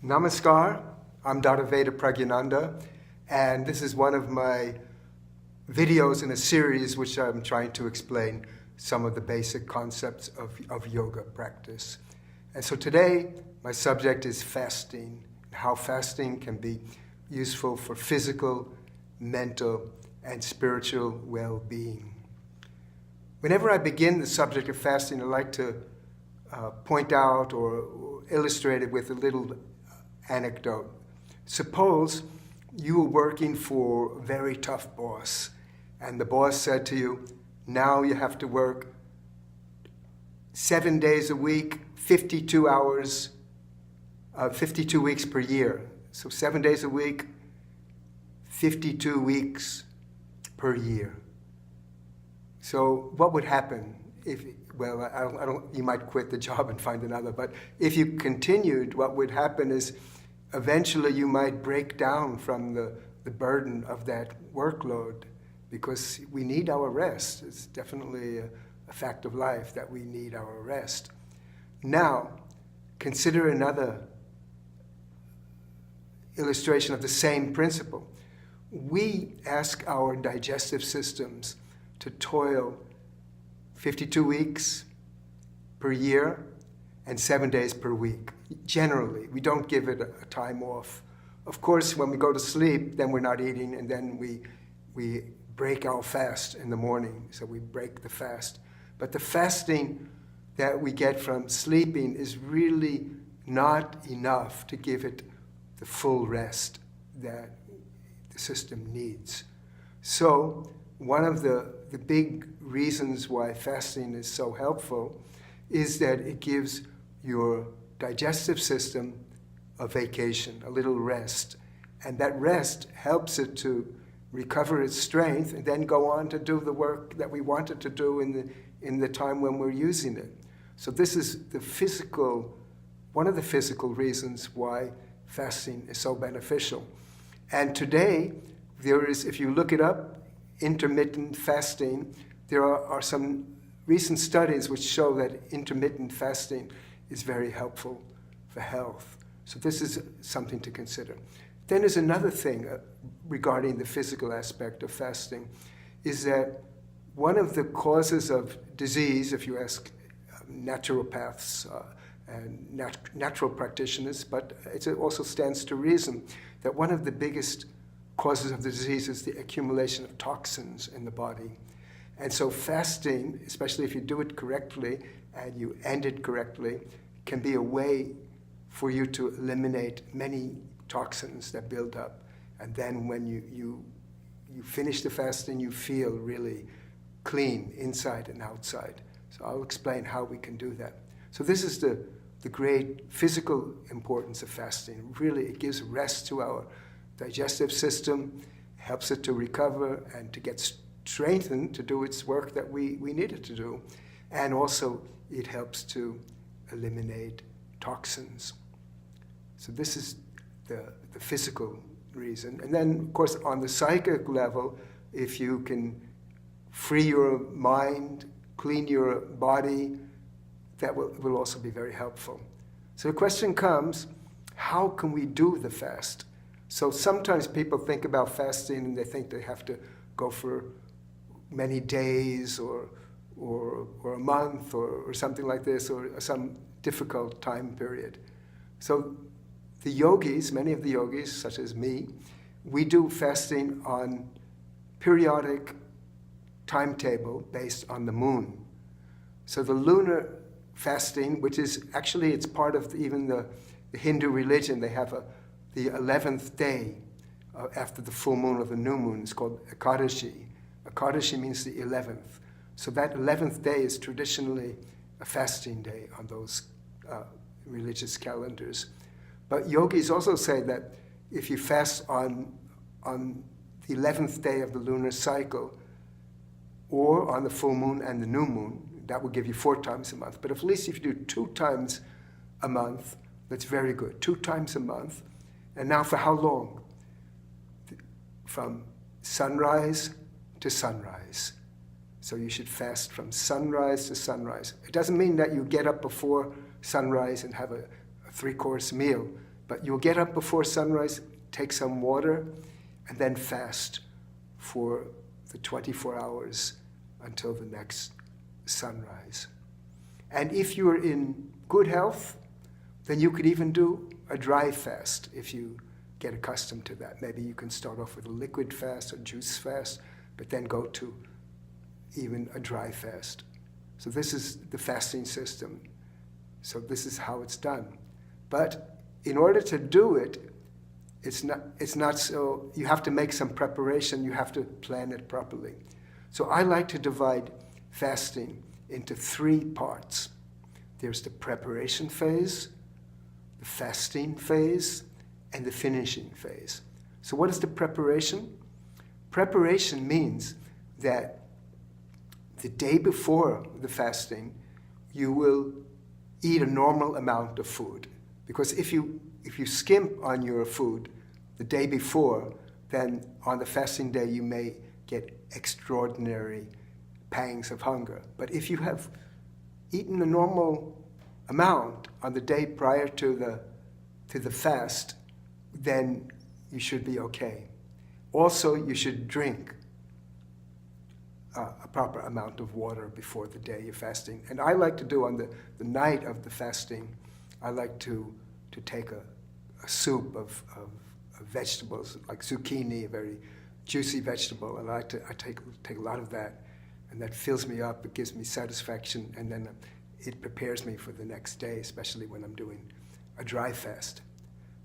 Namaskar, I'm Dada Veda Pragyananda, and this is one of my videos in a series which I'm trying to explain some of the basic concepts of yoga practice. And so today, my subject is fasting, how fasting can be useful for physical, mental, and spiritual well-being. Whenever I begin the subject of fasting, I like to point out or illustrate it with a little anecdote. Suppose you were working for a very tough boss, and the boss said to you, now you have to work 7 days a week, 52 hours, 52 weeks per year. So 7 days a week, 52 weeks per year. So what would happen if, well, I don't, you might quit the job and find another, but if you continued, what would happen is eventually you might break down from the burden of that workload, because we need our rest. It's definitely a fact of life that we need our rest. Now, consider another illustration of the same principle. We ask our digestive systems to toil 52 weeks per year and 7 days per week. Generally, we don't give it a time off. Of course, when we go to sleep, then we're not eating, and then we break our fast in the morning, so we break the fast. But the fasting that we get from sleeping is really not enough to give it the full rest that the system needs. So one of the big reasons why fasting is so helpful is that it gives your digestive system a vacation, a little rest. And that rest helps it to recover its strength and then go on to do the work that we want it to do in the time when we're using it. So this is one of the physical reasons why fasting is so beneficial. And today, there is, if you look it up, intermittent fasting, there are some recent studies which show that intermittent fasting is very helpful for health. So this is something to consider. Then there's another thing regarding the physical aspect of fasting, is that one of the causes of disease, if you ask naturopaths and natural practitioners, but it also stands to reason that one of the biggest causes of the disease is the accumulation of toxins in the body. And so fasting, especially if you do it correctly and you end it correctly, can be a way for you to eliminate many toxins that build up. And then when you finish the fasting, you feel really clean inside and outside. So I'll explain how we can do that. So this is the great physical importance of fasting. Really, it gives rest to our digestive system, helps it to recover and to get strengthened to do its work that we need it to do. And also, it helps to eliminate toxins. So this is the physical reason. And then, of course, on the psychic level, if you can free your mind, clean your body, that will also be very helpful. So the question comes, how can we do the fast? So sometimes people think about fasting and they think they have to go for many days or a month or something like this, or some difficult time period. So the yogis, many of the yogis, such as me, we do fasting on periodic timetable based on the moon. So the lunar fasting, which is actually, it's part of even the Hindu religion, they have the 11th day after the full moon or the new moon. It's called Ekadashi. Ekadashi means the 11th. So that 11th day is traditionally a fasting day on those religious calendars. But yogis also say that if you fast on the 11th day of the lunar cycle, or on the full moon and the new moon, that will give you 4 times a month. But at least if you do 2 times a month, that's very good. 2 times a month. And now for how long? From sunrise to sunrise. So you should fast from sunrise to sunrise. It doesn't mean that you get up before sunrise and have a 3-course meal. But you'll get up before sunrise, take some water, and then fast for the 24 hours until the next sunrise. And if you're in good health, then you could even do a dry fast if you get accustomed to that. Maybe you can start off with a liquid fast or juice fast, but then go to even a dry fast. So this is the fasting system. So this is how it's done. But in order to do it, it's not so, you have to make some preparation, you have to plan it properly. So I like to divide fasting into 3 parts. There's the preparation phase, the fasting phase, and the finishing phase. So what is the preparation? Preparation means that the day before the fasting, you will eat a normal amount of food. Because if you skimp on your food the day before, then on the fasting day you may get extraordinary pangs of hunger. But if you have eaten a normal amount on the day prior to the fast, then you should be okay. Also, you should drink a proper amount of water before the day you're fasting. And I like to do on the night of the fasting, I like to take a soup of vegetables, like zucchini, a very juicy vegetable, and I take a lot of that, and that fills me up, it gives me satisfaction, and then it prepares me for the next day, especially when I'm doing a dry fast.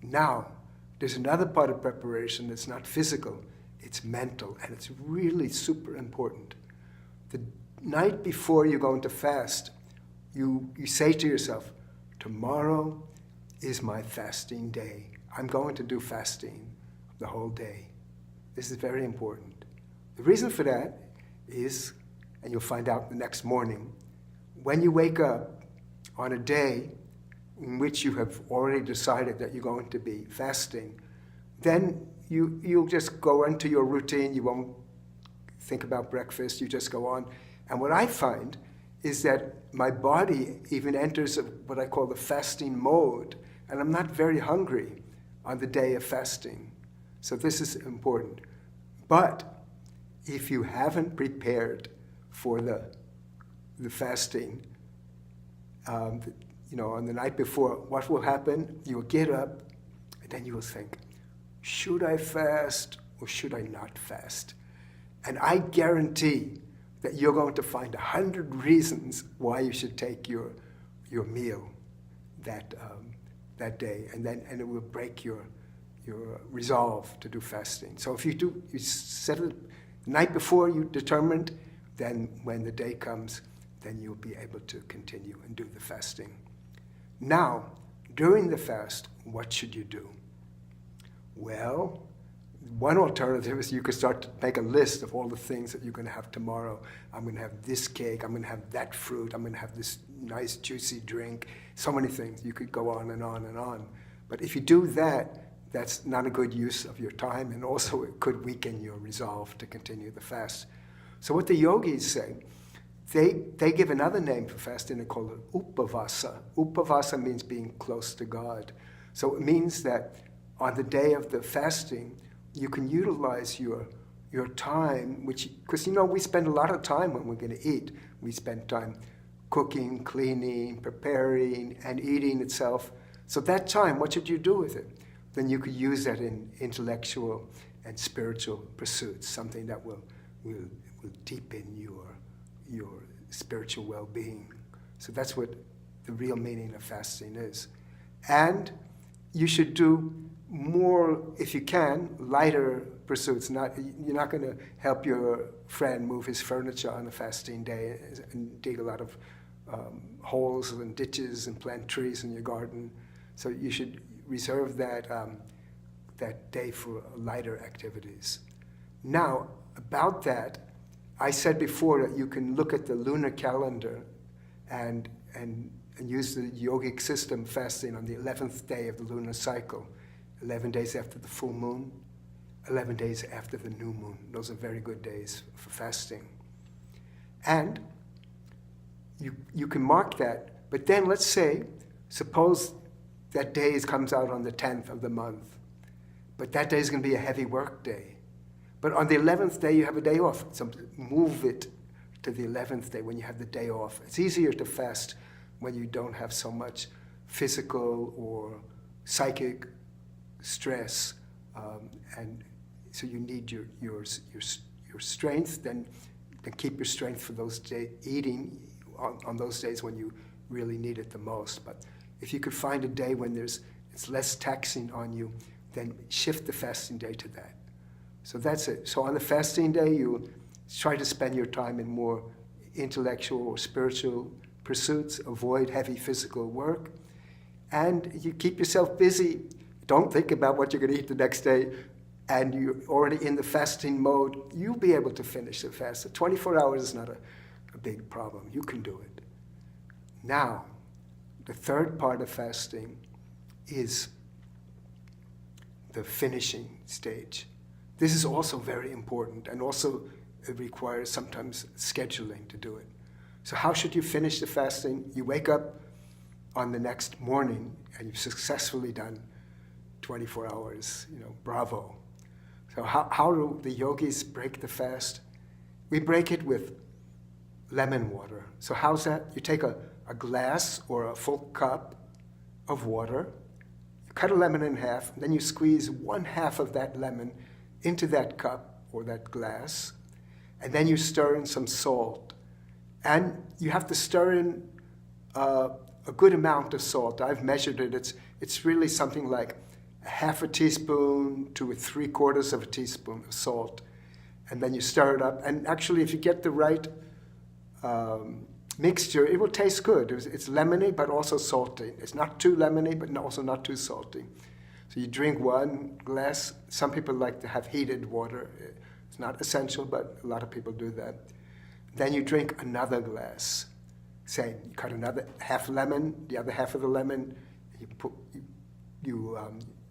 Now, there's another part of preparation that's not physical, it's mental, and it's really super important. The night before you're going to fast, you say to yourself, tomorrow is my fasting day. I'm going to do fasting the whole day. This is very important. The reason for that is, and you'll find out the next morning, when you wake up on a day in which you have already decided that you're going to be fasting, then you'll just go into your routine. You won't think about breakfast. You just go on. And what I find is that my body even enters what I call the fasting mode, and I'm not very hungry on the day of fasting. So this is important. But if you haven't prepared for the fasting, on the night before, what will happen? You'll get up, and then you will think, should I fast or should I not fast? And I guarantee that you're going to find 100 reasons why you should take your meal that day, and it will break your resolve to do fasting. So if you set it the night before, you determined, then when the day comes, then you'll be able to continue and do the fasting. Now, during the fast, what should you do? Well, one alternative is you could start to make a list of all the things that you're going to have tomorrow. I'm going to have this cake, I'm going to have that fruit, I'm going to have this nice juicy drink, so many things. You could go on and on and on. But if you do that, that's not a good use of your time, and also it could weaken your resolve to continue the fast. So what the yogis say, they give another name for fasting, they call it upavasa. Upavasa means being close to God. So it means that on the day of the fasting, you can utilize your time, because we spend a lot of time when we're going to eat. We spend time cooking, cleaning, preparing, and eating itself. So that time, what should you do with it? Then you could use that in intellectual and spiritual pursuits, something that will deepen your spiritual well-being. So that's what the real meaning of fasting is. And you should do more, if you can, lighter pursuits. You're not going to help your friend move his furniture on a fasting day and dig a lot of holes and ditches and plant trees in your garden. So you should reserve that day for lighter activities. Now, about that, I said before that you can look at the lunar calendar and use the yogic system fasting on the 11th day of the lunar cycle, 11 days after the full moon, 11 days after the new moon. Those are very good days for fasting. And you can mark that, but then let's say, suppose that day comes out on the 10th of the month. But that day is going to be a heavy work day. But on the 11th day, you have a day off. So move it to the 11th day when you have the day off. It's easier to fast when you don't have so much physical or psychic stress, and so you need your strength. Then keep your strength for those days, eating on those days when you really need it the most. But if you could find a day when it's less taxing on you, then shift the fasting day to that. So that's it. So on the fasting day, you try to spend your time in more intellectual or spiritual pursuits, avoid heavy physical work, and you keep yourself busy. Don't think about what you're going to eat the next day, and you're already in the fasting mode. You'll be able to finish the fast. So 24 hours is not a big problem. You can do it. Now, the third part of fasting is the finishing stage. This is also very important, and also it requires sometimes scheduling to do it. So how should you finish the fasting? You wake up on the next morning and you've successfully done 24 hours, bravo. So how do the yogis break the fast? We break it with lemon water. So how's that? You take a glass or a full cup of water, you cut a lemon in half, and then you squeeze 1/2 of that lemon into that cup or that glass, and then you stir in some salt. And you have to stir in a good amount of salt. I've measured it. It's really something like 1/2 teaspoon to 3/4 of a teaspoon of salt. And then you stir it up. And actually, if you get the right mixture, it will taste good. It's lemony, but also salty. It's not too lemony, but also not too salty. So you drink 1 glass. Some people like to have heated water. It's not essential, but a lot of people do that. Then you drink another glass. Same, you cut another 1/2 lemon, the other 1/2 of the lemon, you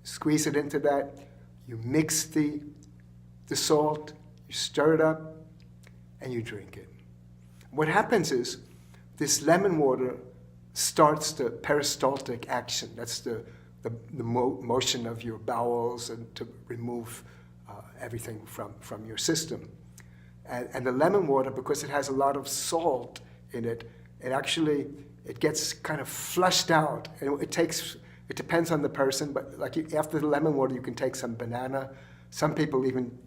squeeze it into that, you mix the salt, you stir it up, and you drink it. What happens is this lemon water starts the peristaltic action. That's the motion of your bowels and to remove everything from your system. And the lemon water, because it has a lot of salt in it, it gets kind of flushed out. And it depends on the person, but like after the lemon water, you can take some banana. Some people even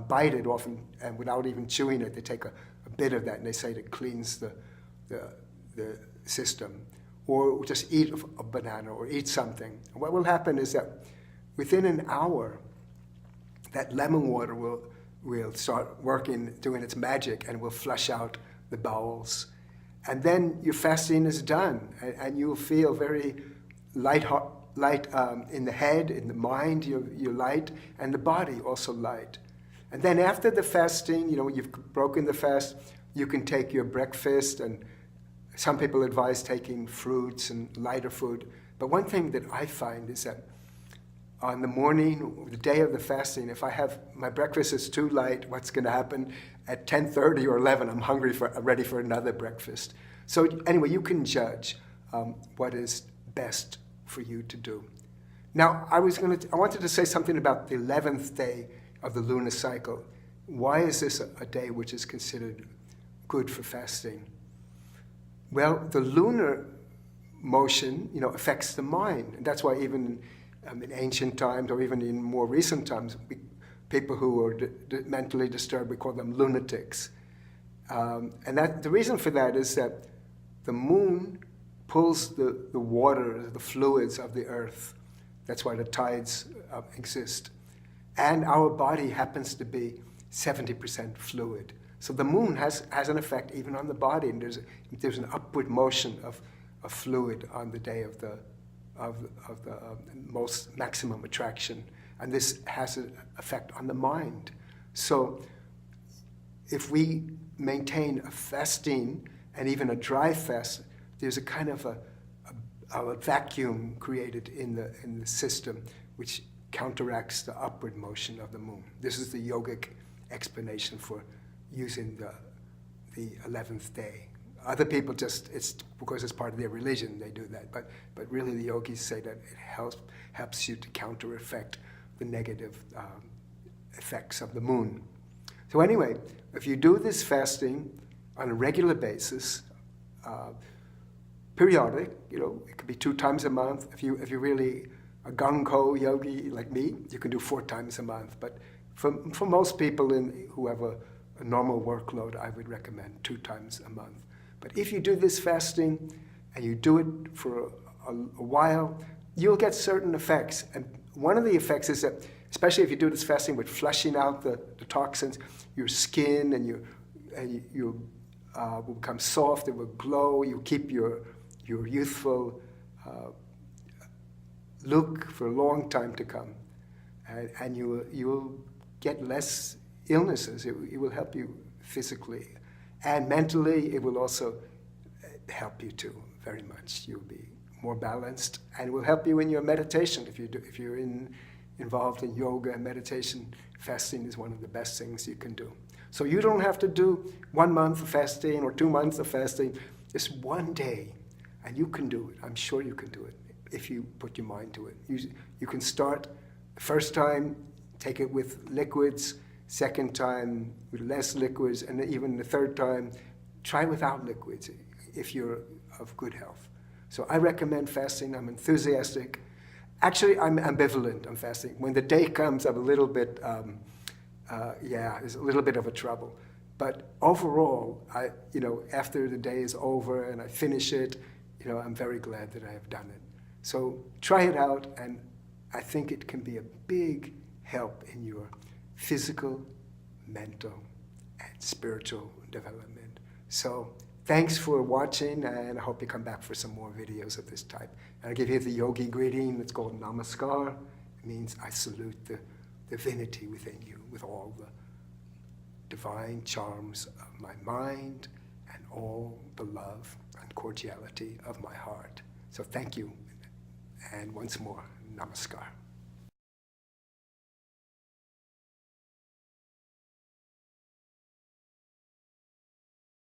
bite it off and without even chewing it, they take a bit of that, and they say it cleans the system. Or just eat a banana or eat something. And what will happen is that within an hour, that lemon water will start working, doing its magic, and will flush out the bowels. And then your fasting is done, and you'll feel very light in the head, in the mind, you're light, and the body also light. And then after the fasting, you've broken the fast, you can take your breakfast, and some people advise taking fruits and lighter food. But one thing that I find is that on the morning, the day of the fasting, if I have my breakfast is too light, what's going to happen? At 10:30 or 11, I'm ready for another breakfast. So anyway, you can judge what is best for you to do. Now, I wanted to say something about the 11th day of the lunar cycle. Why is this a day which is considered good for fasting? Well, the lunar motion, affects the mind. And that's why even in ancient times, or even in more recent times, people who are mentally disturbed, we call them lunatics. And the reason for that is that the moon pulls the water, the fluids of the earth. That's why the tides exist. And our body happens to be 70% fluid. So the moon has an effect even on the body, and there's an upward motion of fluid on the day of the most maximum attraction, and this has an effect on the mind. So if we maintain a fasting and even a dry fast, there's a kind of a vacuum created in the system which counteracts the upward motion of the moon. This is the yogic explanation for using the 11th day Other people just, it's because it's part of their religion, they do that. But really the yogis say that it helps you to counter-effect the negative effects of the moon. So anyway, if you do this fasting on a regular basis, periodic, it could be 2 times a month. If you're really a gung-ho yogi like me, you can do 4 times a month. But for most people who have a normal workload, I would recommend 2 times a month. But if you do this fasting and you do it for a while, you'll get certain effects. And one of the effects is that, especially if you do this fasting with flushing out the toxins, your skin and you will become soft, it will glow, you keep your youthful look for a long time to come. And you will get less illnesses. It will help you physically. And mentally, it will also help you too, very much. You'll be more balanced, and it will help you in your meditation. If you're involved in yoga and meditation, fasting is one of the best things you can do. So you don't have to do 1 month of fasting or 2 months of fasting. Just 1 day, and you can do it. I'm sure you can do it if you put your mind to it. You can start the first time, take it with liquids, second time with less liquids, and even the third time, try without liquids if you're of good health. So I recommend fasting. I'm enthusiastic. Actually, I'm ambivalent on fasting. When the day comes, I'm a little bit, there's a little bit of a trouble. But overall, after the day is over and I finish it, I'm very glad that I have done it. So try it out, and I think it can be a big help in your physical, mental, and spiritual development. So thanks for watching, and I hope you come back for some more videos of this type. And I'll give you the yogi greeting. It's called Namaskar. It means I salute the divinity within you with all the divine charms of my mind and all the love and cordiality of my heart. So thank you. And once more, Namaskar.